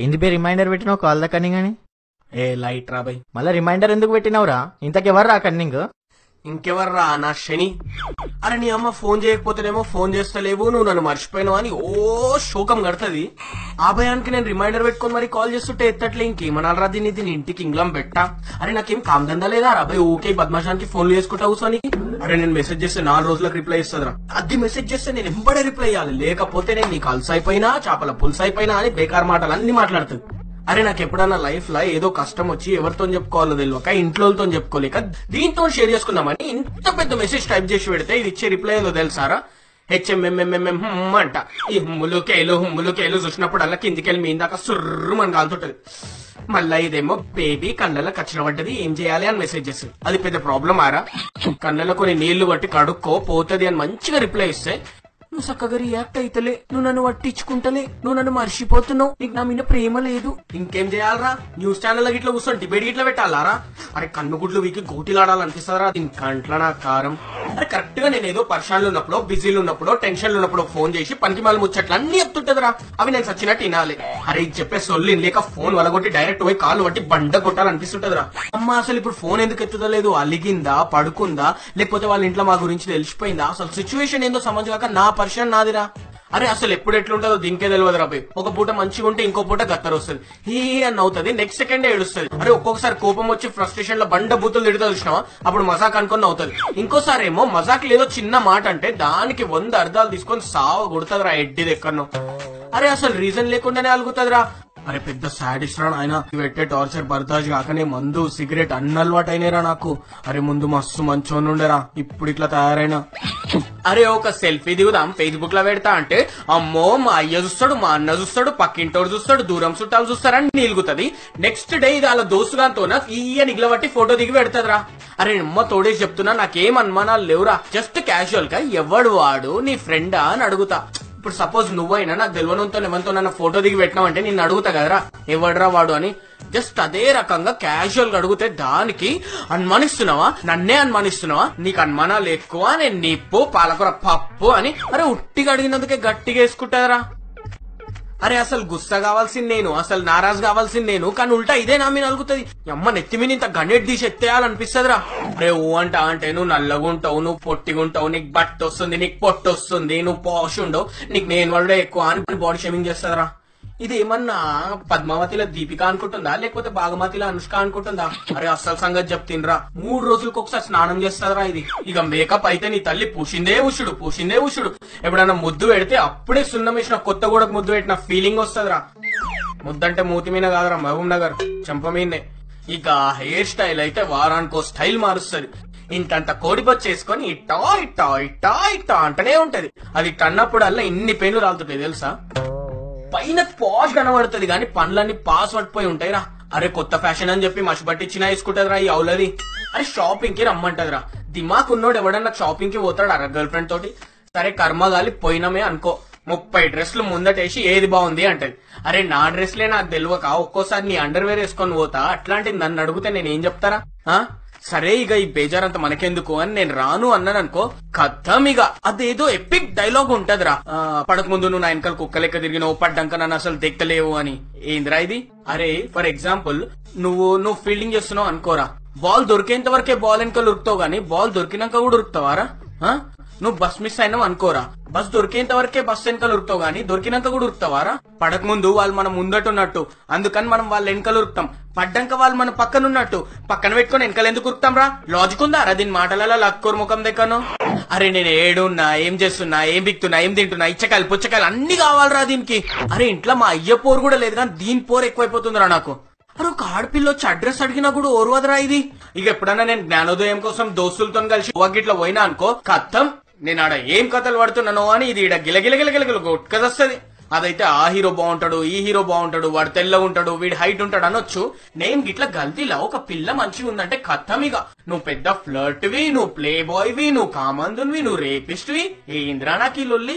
ఏంది బే రిమైండర్ పెట్టినావు call the cunning అని? ఏ లైట్ రా బై. మళ్ళా రిమైండర్ ఎందుకు పెట్టినావురా? ఇంతకెవర్రా కన్నింగ్? ఇంకెవర్రా నా శని. అరే నీ అమ్మ ఫోన్ చేయకపోతేనేమో ఫోన్ చేస్తలేవు, నువ్వు నన్ను మర్చిపోయినావు అని ఓ శోకం కడుతుంది. ఆ భయానికి నేను రిమైండర్ పెట్టుకుని మరి కాల్ చేస్తుంటే ఎత్తట్లే. ఇంకేమనాలరా దీన్ని ఇంటికి ఇంగ్లం పెట్టా. అరే నాకేం కామదందా లేదా రా బై? ఊకే బద్మాషానికి ఫోన్లు చేసుకుంటా కూర్చొని. అరే నేను మెసేజ్ చేస్తే 4 రోజులకు రిప్లై ఇస్తుందిరా. అది మెసేజ్ చేస్తే నేను ఎంబడే రిప్లై ఇవ్వాలి, లేకపోతే నేను నీకు అల్స్ అయిపోయినా చేపల పులుసు అయిపోయినా అని బేకార్ మాటలు అన్ని మాట్లాడుతుంది. అరే నాకు ఎప్పుడన్నా లైఫ్ లో ఏదో కష్టం వచ్చి ఎవరితో చెప్పుకోవాలో తెలియక ఇంట్లోతో చెప్పుకోలేక దీంతో షేర్ చేసుకుందామని ఇంత పెద్ద మెసేజ్ టైప్ చేసి పెడితే ఇది ఇచ్చే రిప్లై ఏదో తెలుసారా? హెచ్ఎంఎంఎంఎంఎం అంట. ఈ హుమ్ములు చూసినప్పుడు అలా కిందికెళ్ళి మీ దాకా సుర్రు మన కాలుతుంటది. మళ్ళా ఇదేమో బేబీ కళ్ళలో కచ్చిన పడ్డది, ఏం చేయాలి అని మెసేజ్ చేస్తుంది. అది పెద్ద ప్రాబ్లం ఆరా? కళ్ళలో కొన్ని నీళ్లు కొట్టి కడుక్కో పోతుంది అని మంచిగా రిప్లై ఇస్తే నువ్వు చక్కగా రియాక్ట్ అయితలే, నువ్వు నన్ను పట్టించుకుంటలే, నువ్వు నన్ను మర్చిపోతున్నావు, నీకు నా మీద ప్రేమ లేదు. ఇంకేం చేయాలరా? న్యూస్ ఛానల్ గిట్లా కూర్చొని డిబేట్ గిట్లా పెట్టాలారా? అరే కన్ను గుడ్లు వీకి గోటిలాడాలనిపిస్తారా? దీని కంట్ల నా కారం. అరే కరెక్ట్ గా నేను ఏదో పరిశాన్లు ఉన్నప్పుడు, బిజీలు ఉన్నప్పుడు, టెన్షన్లు ఉన్నప్పుడు ఫోన్ చేసి పనికి మళ్ళీ ముచ్చట్లు అన్ని చెప్తుంటదిరా. అవి నేను సచ్చినట్టు వినాలి. అరే ఇది చెప్పే సొల్లు లేక ఫోన్ వలగొట్టి డైరెక్ట్ పోయి కాలు పట్టి బండ కొట్టాలనిపిస్తుంటదిరా. అమ్మ అసలు ఇప్పుడు ఫోన్ ఎందుకు ఎత్తుతలేదు? అలిగిందా, పడుకుందా, లేకపోతే వాళ్ళ ఇంట్లో మా గురించి తెలిసిపోయిందా? అసలు సిచ్యువేషన్ ఏందో సమझగాక నా పరిశాన్ నాదిరా. అరే అసలు ఎప్పుడు ఎట్లుంటుందో దీనికే తెలియదు రా. ఒక పూట మంచిగా ఉంటే ఇంకో పూట గత్తర వస్తుంది, హీ అని అవుతుంది, నెక్స్ట్ సెకండ్ ఏడుస్తుంది. అరే ఒక్కొక్కసారి కోపం వచ్చి ఫ్రస్ట్రేషన్ లో బండ బూతులు తిడుతా చూసినావా, అప్పుడు మజాక్ అనుకుని అవుతుంది. ఇంకోసారి ఏమో మజాక్ లేదో చిన్న మాట అంటే దానికి 100 అర్థాలు తీసుకొని సావ కొడుతుంది రా ఎడ్డిది ఎక్కడనో. అరే అసలు రీజన్ లేకుండానే అలుగుతుందిరా. అరే పెద్ద సాడిస్ట్ రా ఆయన. పెట్టే టార్చర్ బర్దాజ్ కాకనే మందు సిగరెట్ అన్ని అలవాటు అయినారా నాకు. అరే ముందు మస్తు మంచోని ఉండరా, ఇప్పుడు ఇట్లా తయారైనా. అరే ఒక సెల్ఫీ దిగుదాం ఫేస్బుక్ లో పెడతా అంటే అమ్మో మా అయ్య చూస్తాడు, మా అన్న చూస్తాడు, పక్కింటోడు చూస్తాడు, దూరం చుట్టాలు చూస్తారని నిలుగుతుంది. నెక్స్ట్ డే ఇది అలా దోస్తుగాంతోన ఈయ నిగిలబట్టి ఫోటో దిగి పెడతదిరా. అరే అమ్మ తోడేసి చెప్తున్నా, నాకేం అనుమానాలు లేవురా. జస్ట్ క్యాజువల్ గా ఎవడు వాడు, నీ ఫ్రెండా అని అడుగుతా. ఇప్పుడు సపోజ్ నువ్వైనా నాకు తెలియనంతో ఎవరితో నన్ను ఫోటో దిగి పెట్టినావంటే నేను అడుగుతా కదరా ఎవడరా వాడు అని. జస్ట్ అదే రకంగా క్యాజువల్ గా అడిగితే దానికి అనుమానిస్తున్నావా, నన్నే అనుమానిస్తున్నావా, నీకు అనుమానాలు ఎక్కువ, నేను నిప్పు పాలకూర పప్పు అని అరే ఉట్టిగా అడిగినందుకే గట్టిగా వేసుకుంటారా. అరే అసలు గుస్సా కావాల్సింది నేను, అసలు నారాజు కావాల్సింది నేను, కానీ ఉల్టా ఇదే నా మీద నలుగుతుంది. అమ్మ నెత్తి మీద ఇంత గణెట్ తీసి ఎత్తేయాలనిపిస్తుందిరా. అరే ఓ అంటే నువ్వు నల్లగుంటావు, నువ్వు పొట్టిగుంటావు, నీకు బట్ట వస్తుంది, నీకు పొట్టు వస్తుంది, నువ్వు పాష్ ఉండవు, నీకు నేను వాళ్ళే ఎక్కువ అని బాడీ షేమింగ్ చేస్తుందిరా. ఇది ఏమన్నా పద్మావతిలో దీపిక అనుకుంటుందా, లేకపోతే బాగమతిలో అనుష్క అనుకుంటుందా? అరే అస్సలు సంగతి చెప్తిన్రా, 3 రోజులకు ఒకసారి స్నానం చేస్తారా ఇది. ఇక మేకప్ అయితే నీ తల్లి పూసిందే ఉషుడు. ఎప్పుడన్నా ముద్దు పెడితే అప్పుడే సున్నం వేసిన కొత్త గోడకు ముద్దు పెట్టిన ఫీలింగ్ వస్తుందిరా. ముద్దంటే మూతి మీద కాదురా, మహబూబ్ నగర్ చెంప మీదనే. ఇక హెయిర్ స్టైల్ అయితే వారానికో స్టైల్ మారుస్తుంది. ఇంతంత కోడిపొచ్చేసుకొని ఇట్టా ఇట్టా ఇట్టా ఇట్టా అంటనే ఉంటది. అది టన్నప్పుడల్లా ఇన్ని పెయిన్లు రాలుతుంటాయి తెలుసా. పైన పాష్ కనబడుతుంది కానీ పనులన్నీ పాస్ పట్టిపోయి ఉంటాయిరా. అరే కొత్త ఫ్యాషన్ అని చెప్పి మసి పట్టించినా వేసుకుంటదిరా ఈ అవులది. అరే షాపింగ్ కి రమ్మంటదిరా. దిమాక్ ఉన్నోడు ఎవడన్నా షాపింగ్ కి పోతాడు అరే గర్ల్ ఫ్రెండ్ తోటి. సరే కర్మగాలి పోయినమే అనుకో, 30 డ్రెస్లు ముందటేసి ఏది బాగుంది అంటది. అరే నా డ్రెస్లే నాకు తెలియక ఒక్కోసారి నీ అండర్వేర్ వేసుకొని పోతా, అట్లాంటిది నన్ను అడిగితే నేనేం చెప్తారా? సరే ఇక ఈ బేజారంతా మనకెందుకు అని నేను రాను అన్నాను అనుకో, కథం ఇక అదేదో ఎపిక్ డైలాగ్ ఉంటదిరా. పడక ముందు నువ్వు నా వెనకాల కుక్క లెక్క తిరిగినావు, పడ్డాక నన్ను అసలు తెక్కలేవు అని. ఏందిరా ఇది? అరే ఫర్ ఎగ్జాంపుల్ నువ్వు ఫీల్డింగ్ చేస్తున్నావు అనుకోరా, బాల్ దొరికేంత వరకే బాల్ వెనకాల ఉరుకుతావు గానీ బాల్ దొరికినాక కూడా ఉరుకుతావారా? నువ్వు బస్ మిస్ అయినావు అనుకోరా, బస్ దొరికేంత వరకే బస్ వెనకాల ఉరుకుతావు గానీ దొరికినాక కూడా ఉరుకుతావారా? పడక ముందు వాళ్ళు మనం ముందటున్నట్టు, అందుకని మనం వాళ్ళ వెనకాల ఉరుకుతాం. పడ్డాక వాళ్ళు మన పక్కన ఉన్నట్టు, పక్కన పెట్టుకుని వెనకాల ఎందుకు ఉరుకుతాం రా? లాజిక్ ఉందా రా దీని మాటలలో? లక్కోరు ముఖం దగ్గరను. అరే నేను ఏడున్నా, ఏం చేస్తున్నా, ఏం బిక్తున్నా, ఏం తింటున్నా, ఇచ్చకాయలు పుచ్చకాయలు అన్ని కావాలరా దీనికి. అరే ఇంట్లో మా అయ్య పోరు కూడా లేదు కానీ దీని పోరు ఎక్కువైపోతుందిరా నాకు. అరే ఒక ఆడపిల్ల వచ్చి అడ్రస్ అడిగినా కూడా ఓర్వదరా ఇది. ఇక ఎప్పుడన్నా నేను జ్ఞానోదయం కోసం దోస్తులతో కలిసి గిట్లా పోయినా అనుకో, కథం నేను ఆడ ఏం కథలు పడుతున్నానో అని ఇది ఈడ గిలగిలగిలగిలగిల కొట్టుకదొస్తుంది. అదైతే ఆ హీరో బాగుంటాడు, ఈ హీరో బాగుంటాడు, వాడు తెల్లగా ఉంటాడు, వీడి హైట్ ఉంటాడు అనొచ్చు. నేను గిట్లా గల్తీలా ఒక పిల్ల మంచిగా ఉందంటే కథమిగా నువ్వు పెద్ద ఫ్లర్ట్ వి, నువ్వు ప్లే బాయ్ వి, నువ్వు కామందువి, నువ్వు రేపిస్ట్ వి. ఏంద్రా నాకు ఈ లొల్లి?